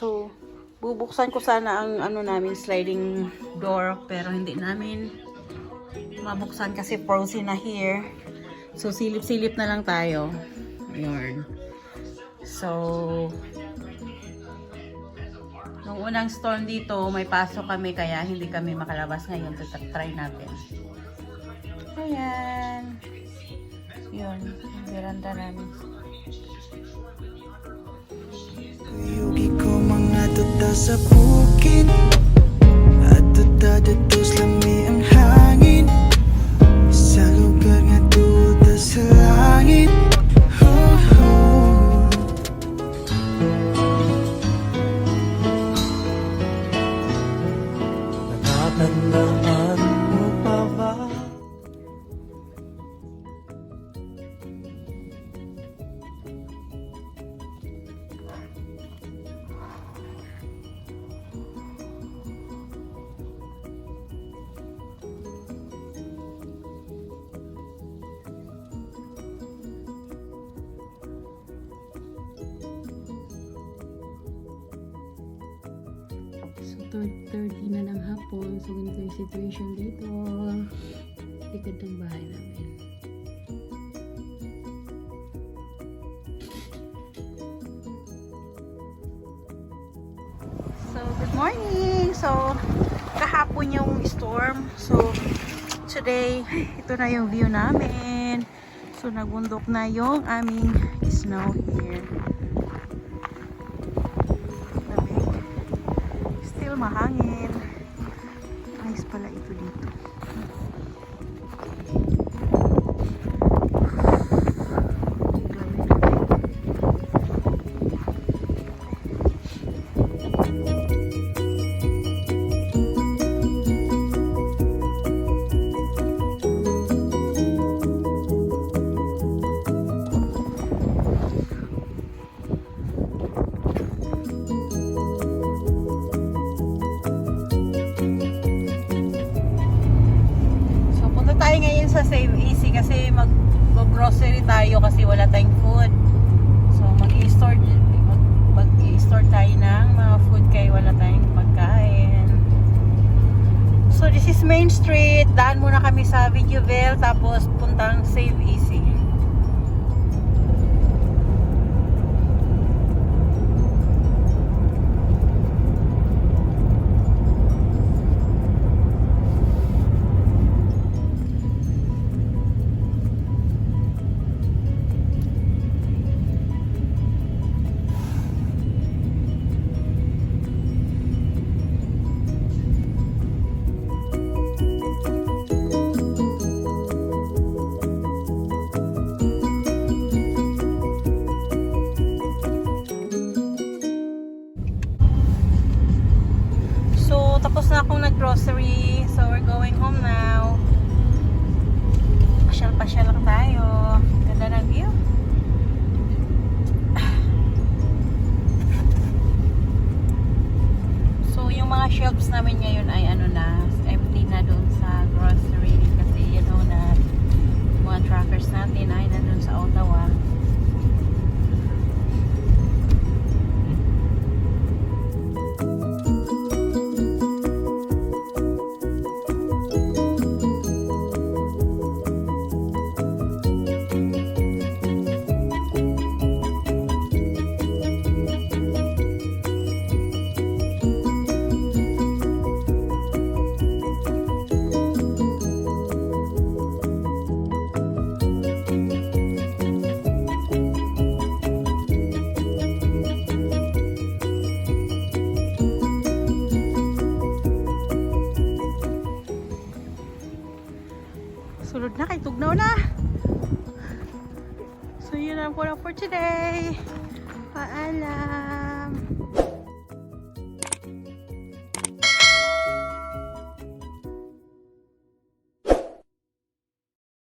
So, bubuksan ko sana ang ano namin, sliding door, pero hindi namin mabuksan kasi frozen na here. So, silip-silip na lang tayo. Ayun. So, nung unang storm dito, may pasok kami kaya hindi kami makalabas ngayon. So, try natin. Ayan. Yun, yung veranda namin. Yugi ko mga tuta sa bukid at tuta dito lami ang hangin sa lugar nga tuta sa langit. Natatandaan mo pa ba? So, 30 na ng hapon. So, ganito yung situation dito. Likod ng bahay namin. So, good morning! So, kahapon yung storm. So, today, ito na yung view namin. So, nagbundok na yung aming snow here. Mahangin. Ayos pala ito dito. Sa Save Easy kasi mag-grocery tayo kasi wala tayong food. So mag-i-store tayo ng mga food kaya wala tayong pagkain. So this is Main Street. Daan muna kami sa Videoville tapos puntang Save Easy. Tapos na akong nag-grocery. So, we're going home now. Pasyal-pasyal lang tayo. Ganda ng view. So, yung mga shelves namin ngayon ay ano na, empty na dun sa grocery. Kasi you know na mga trackers natin ay nandun sa Ottawa. Sulod na kay tugnaw na. So yun lang po na for today.